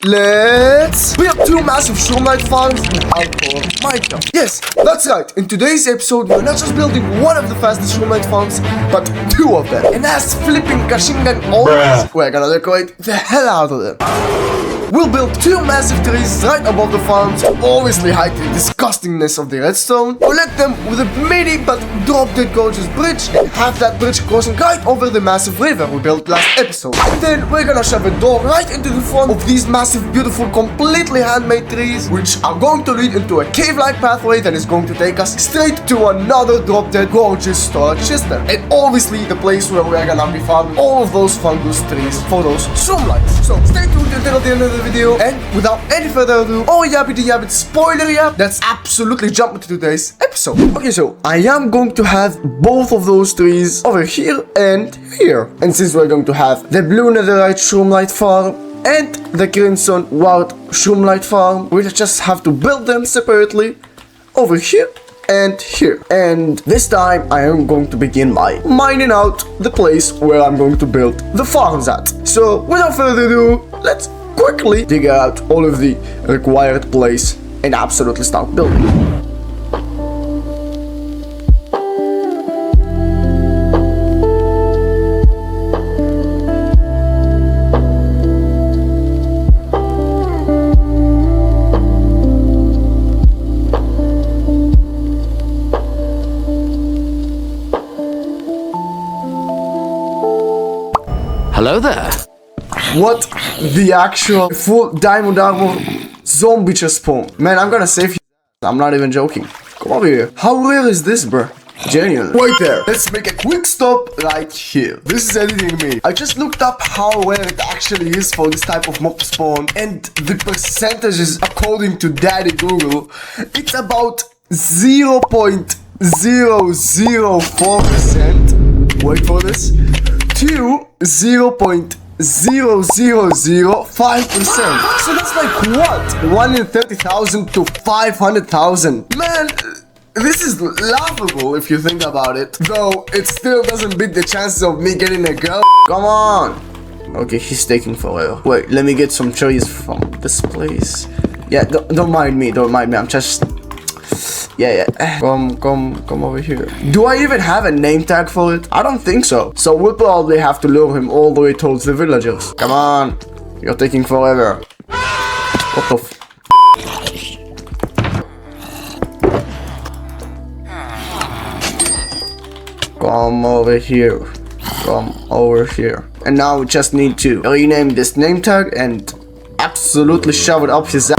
We have two massive Shroomlight farms in hardcore Minecraft. Yes, that's right. In today's episode, we're not just building one of the fastest Shroomlight farms, but two of them. And as flipping machine gun always, we're gonna decorate the hell out of them. We'll build two massive trees right above the farms to obviously hide the disgustingness of the redstone, collect them with a mini but drop-dead gorgeous bridge, and have that bridge crossing right over the massive river we built last episode. And then we're gonna shove a door right into the front of these massive, beautiful, completely handmade trees, which are going to lead into a cave-like pathway that is going to take us straight to another drop-dead gorgeous storage system. And obviously the place where we're gonna be farming all of those fungus trees for those Shroomlights. So stay tuned until the end of the video, and without any further ado, oh yabbity yabbit spoiler yeah, let's absolutely jump into today's episode. Okay, so I am going to have both of those trees over here and here. And since we're going to have the blue netherite Shroomlight farm and the crimson ward Shroomlight farm, we just have to build them separately over here and here. And this time I am going to begin by mining out the place where I'm going to build the farms at. So without further ado, let's quickly dig out all of the required place and absolutely start building. Hello there. What the actual full diamond armor zombie just spawned? Man, I'm gonna save you. I'm not even joking. Come over here. How rare is this, bro? Genuine. Wait there. Let's make a quick stop right here. This is editing me. I just looked up how rare it actually is for this type of mob spawn, and the percentages according to Daddy Google, it's about 0.004%. Wait for this. To 0.0005%. So that's like what? 1 in 30,000 to 500,000. Man, this is laughable if you think about it. Though it still doesn't beat the chances of me getting a girl. Come on. Okay, he's taking forever. Wait, let me get some trees from this place. Yeah, don't mind me. Don't mind me. I'm just. Yeah. Come over here. Do I even have a name tag for it? I don't think so. So we'll probably have to lure him all the way towards the villagers. Come on. You're taking forever. What the f... Come over here. Come over here. And now we just need to rename this name tag and absolutely shove it up his ass.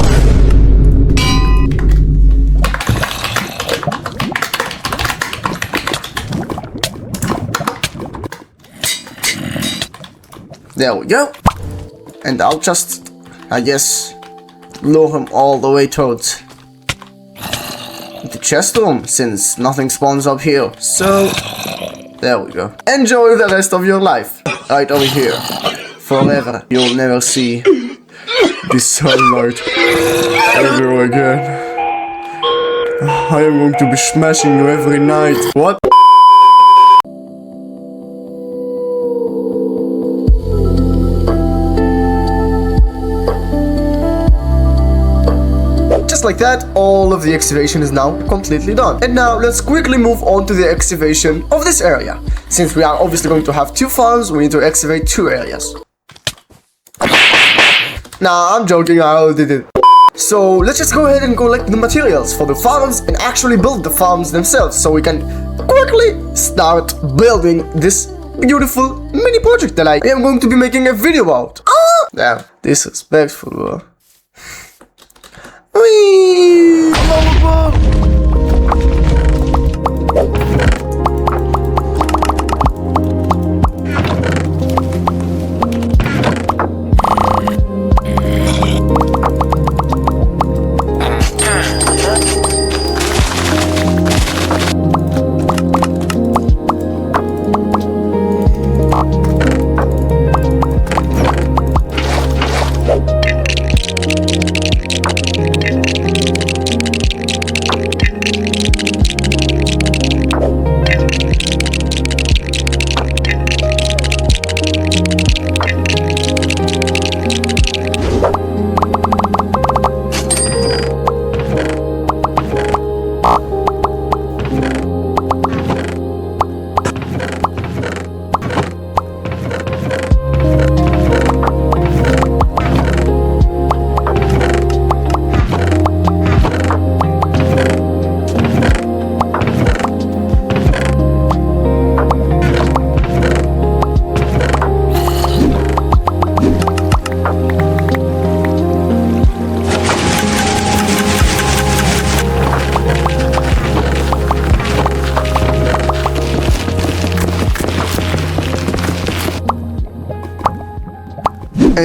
There we go. And I'll just, I guess, lure him all the way towards the chest room, since nothing spawns up here. So, there we go. Enjoy the rest of your life. Right over here. Forever. You'll never see the sunlight ever again. I am going to be smashing you every night. What? Just like that, all of the excavation is now completely done. And now let's quickly move on to the excavation of this area. Since we are obviously going to have two farms, we need to excavate two areas. Nah, I'm joking, I already did. So let's just go ahead and collect the materials for the farms and actually build the farms themselves, so we can quickly start building this beautiful mini project that I am going to be making a video about. Damn, disrespectful, bro. Whee!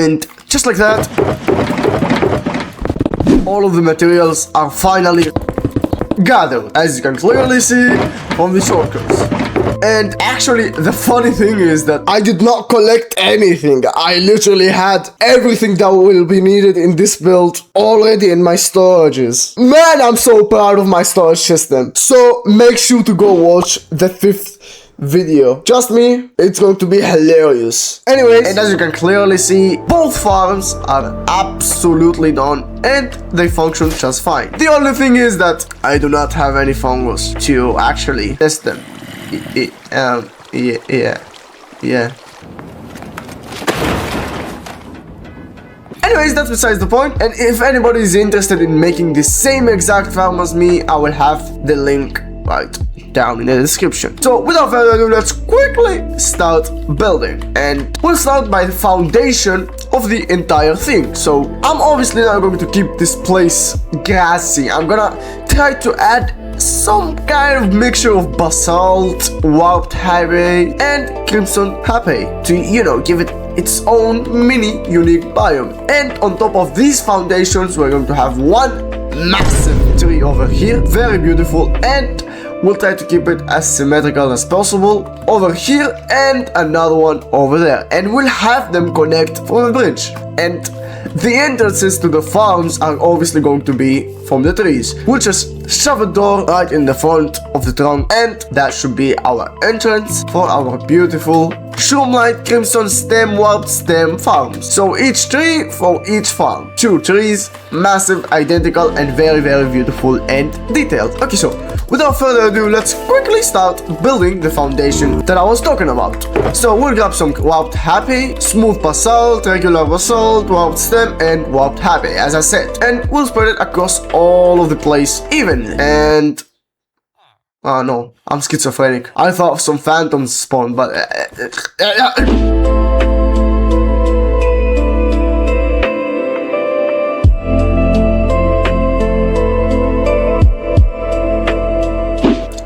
And just like that, all of the materials are finally gathered, as you can clearly see from the shortcuts. And actually, the funny thing is that I did not collect anything. I literally had everything that will be needed in this build already in my storages. Man, I'm so proud of my storage system. So make sure to go watch the 5th video. Trust me, it's going to be hilarious. Anyways, and as you can clearly see, both farms are absolutely done and they function just fine. The only thing is that I do not have any fungus to actually test them. Yeah. Anyways, that's besides the point. And if anybody is interested in making the same exact farm as me, I will have the link right down in the description. So without further ado, let's quickly start building, and we'll start by the foundation of the entire thing. So I'm obviously not going to keep this place grassy. I'm gonna try to add some kind of mixture of basalt, warped highway, and crimson happy to, you know, give it its own mini unique biome. And on top of these foundations, we're going to have one massive tree over here, very beautiful, and we'll try to keep it as symmetrical as possible over here, and another one over there, and we'll have them connect from the bridge. And the entrances to the farms are obviously going to be from the trees. We'll just shove a door right in the front of the trunk, and that should be our entrance for our beautiful Shroomlight Crimson Stem Warped Stem farms. So each tree for each farm. 2 trees, massive, identical, and very, very beautiful and detailed. Okay, so without further ado, let's quickly start building the foundation that I was talking about. So we'll grab some warped happy, smooth basalt, regular basalt, warped stem, and warped happy, as I said. And we'll spread it across all of the place evenly. And oh no, I'm schizophrenic. I thought some phantoms spawned, but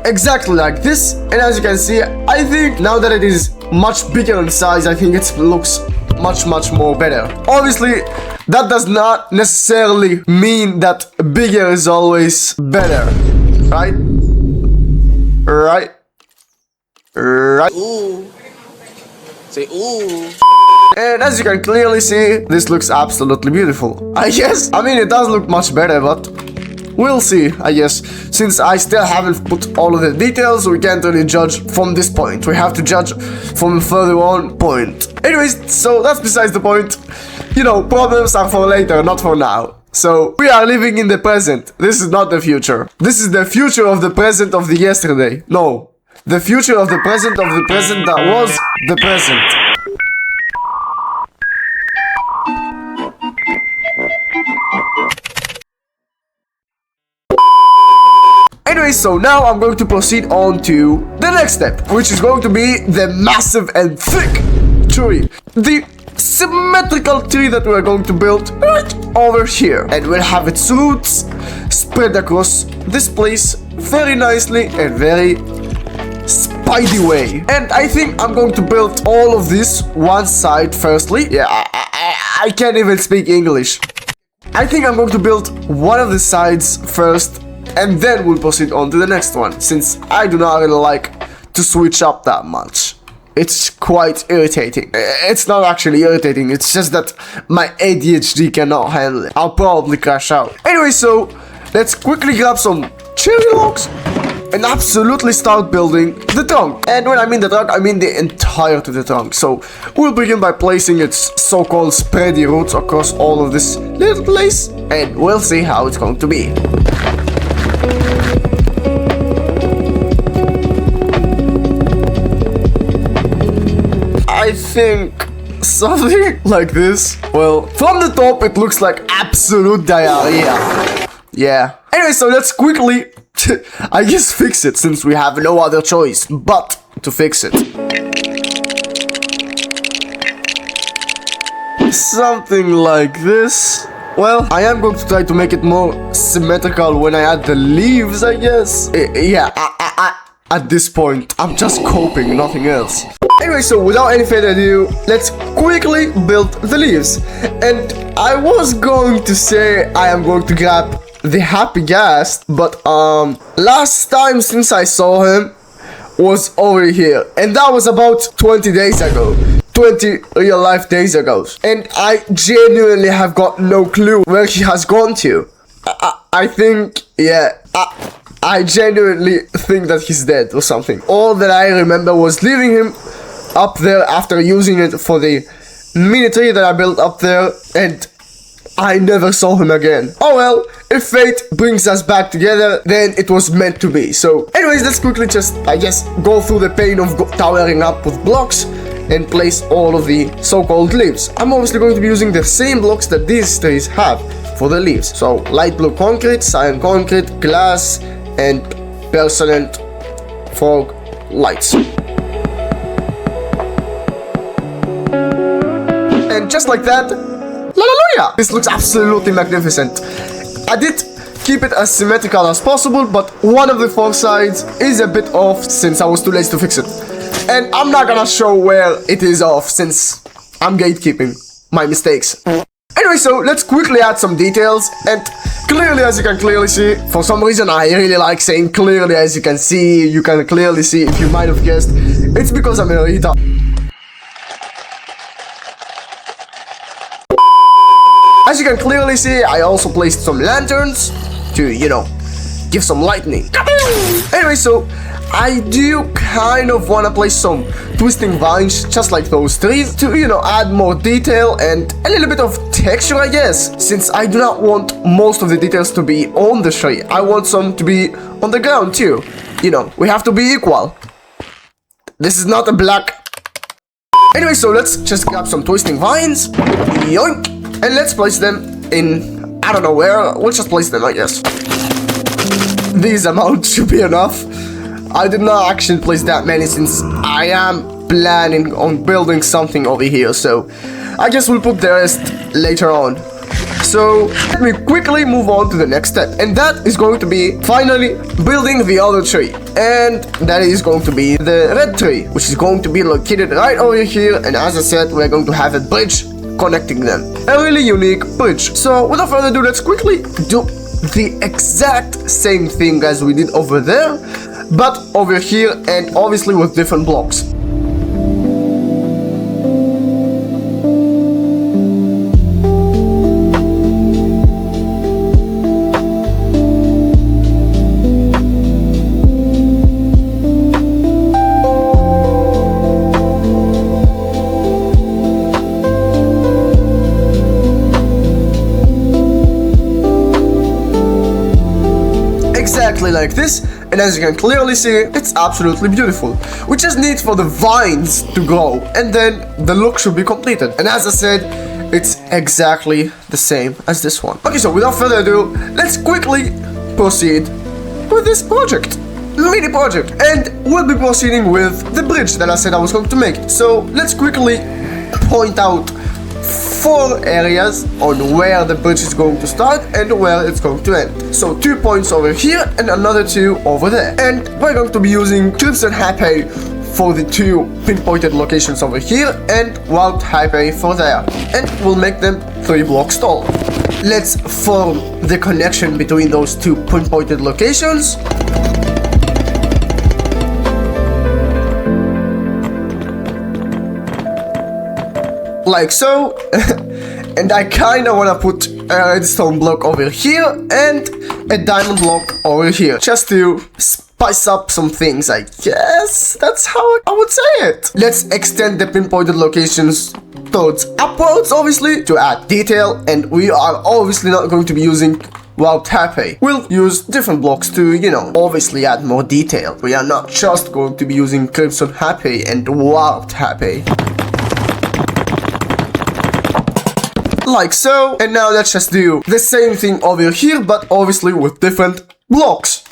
exactly like this. And as you can see, I think now that it is much bigger in size, I think it looks much more better. Obviously, that does not necessarily mean that bigger is always better, right? Right? Ooh. Say ooh. And as you can clearly see, this looks absolutely beautiful. I guess, I mean, it does look much better, but we'll see, I guess. Since I still haven't put all of the details, we can't really judge from this point. We have to judge from a further on point. Anyways, so that's besides the point. You know, problems are for later, not for now. So, we are living in the present. This is not the future. This is the future of the present of the yesterday. No. The future of the present that was the present. Anyway, so now I'm going to proceed on to the next step, which is going to be the massive and thick tree. The symmetrical tree that we're going to build right over here, and we'll have its roots spread across this place very nicely and very spidey way. And I think I'm going to build all of this one side firstly. Yeah, I can't even speak English. I think I'm going to build one of the sides first, and then we'll proceed on to the next one, since I do not really like to switch up that much. It's quite irritating. It's not actually irritating, it's just that my ADHD cannot handle it. I'll probably crash out. Anyway, so let's quickly grab some cherry logs and absolutely start building the trunk. And when I mean the trunk, I mean the entirety of the trunk. So we'll begin by placing its so-called spready roots across all of this little place, and we'll see how it's going to be. I think something like this. Well, from the top it looks like absolute diarrhea. Yeah. Anyway, so let's quickly, I guess, fix it, since we have no other choice but to fix it. Something like this. Well, I am going to try to make it more symmetrical when I add the leaves, I guess. Yeah, at this point, I'm just coping, nothing else. Anyway, so without any further ado, let's quickly build the leaves. And I was going to say I am going to grab the happy guest, but last time since I saw him was over here, and that was about 20 days ago. 20 real life days ago. And I genuinely have got no clue where he has gone to. I think, yeah, I genuinely think that he's dead or something. All that I remember was leaving him up there after using it for the mini tree that I built up there, and I never saw him again. Oh well, if fate brings us back together, then it was meant to be. So anyways, let's quickly just, I guess, go through the pain of towering up with blocks and place all of the so-called leaves. I'm obviously going to be using the same blocks that these trees have for the leaves. So light blue concrete, cyan concrete, glass, and permanent fog lights. And just like that, hallelujah! This looks absolutely magnificent. I did keep it as symmetrical as possible, but one of the four sides is a bit off since I was too lazy to fix it. And I'm not gonna show where it is off since I'm gatekeeping my mistakes. Anyway, so let's quickly add some details, and clearly, as you can clearly see, for some reason I really like saying clearly, as you can see, you can clearly see, if you might have guessed, it's because I'm a retard. As you can clearly see, I also placed some lanterns to, you know, give some lightning. Anyway, so I do kind of want to place some twisting vines, just like those trees, to, you know, add more detail and a little bit of texture, I guess. Since I do not want most of the details to be on the tree, I want some to be on the ground too. You know, we have to be equal. This is not a black... Anyway, so let's just grab some twisting vines. Yoink! And let's place them in... I don't know where. We'll just place them, I guess. These amounts should be enough. I did not actually place that many since I am planning on building something over here, so I guess we'll put the rest later on. So let me quickly move on to the next step, and that is going to be finally building the other tree, and that is going to be the red tree, which is going to be located right over here. And as I said, we're going to have a bridge connecting them, a really unique bridge. So without further ado, let's quickly do the exact same thing as we did over there, but over here, and obviously with different blocks. Exactly like this, and as you can clearly see, it's absolutely beautiful. We just need for the vines to grow, and then the look should be completed. And as I said, it's exactly the same as this one. Okay, so without further ado, let's quickly proceed with this project. Mini project. And we'll be proceeding with the bridge that I said I was going to make. So let's quickly point out 4 areas on where the bridge is going to start and where it's going to end. So 2 points over here and another 2 over there. And we're going to be using Crimson Happy for the 2 pinpointed locations over here and Wild Happy for there. And we'll make them 3 blocks tall. Let's form the connection between those 2 pinpointed locations. Like so. And I kinda wanna put a redstone block over here and a diamond block over here, just to spice up some things, I guess. That's how I would say it. Let's extend the pinpointed locations towards upwards, obviously, to add detail, and we are obviously not going to be using Wild Happy. We'll use different blocks to, you know, obviously add more detail. We are not just going to be using Crimson Happy and Wild Happy. Like so. And now let's just do the same thing over here, but obviously with different blocks.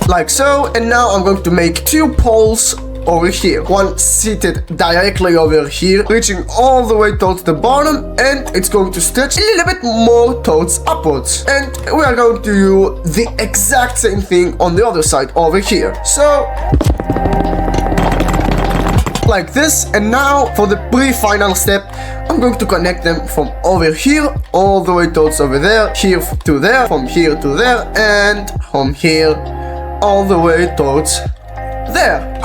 Like so. And now I'm going to make 2 poles over here. One seated directly over here, reaching all the way towards the bottom, and it's going to stretch a little bit more towards upwards. And we are going to do the exact same thing on the other side over here. So like this. And now for the pre-final step, I'm going to connect them from over here all the way towards over there, here to there, from here to there, and from here all the way towards there.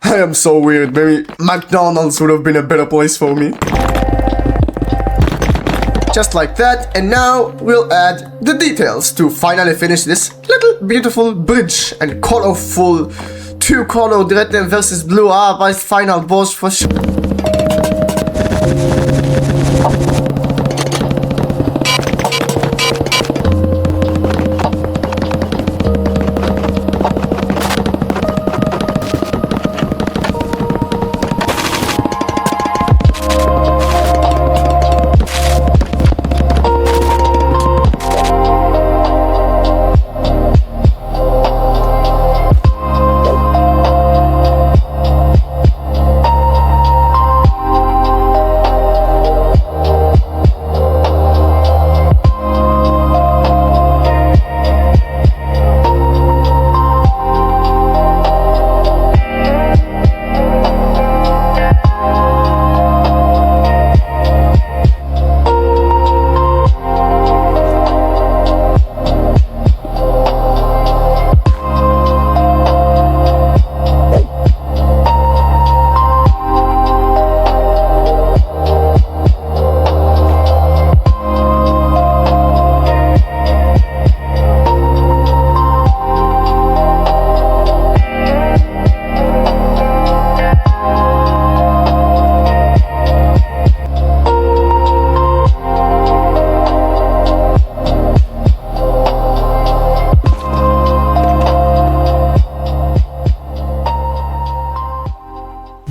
I am so weird. Maybe McDonald's would have been a better place for me. Just like that, and now we'll add the details to finally finish this little beautiful bridge and colorful two-color red versus blue vice final boss for sure.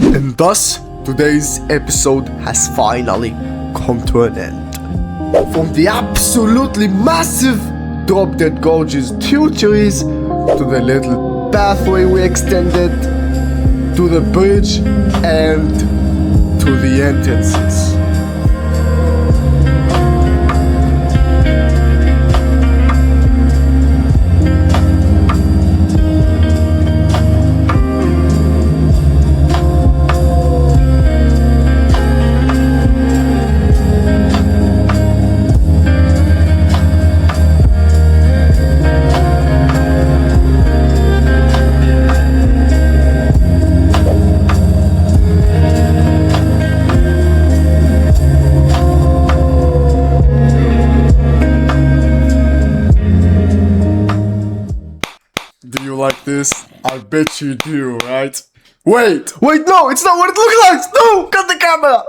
And thus, today's episode has finally come to an end. From the absolutely massive Drop Dead Gorge's tutories, to the little pathway we extended, to the bridge, and to the entrances. Do you like this? I bet you do, right? Wait, no, it's not what it looks like! No! Cut the camera!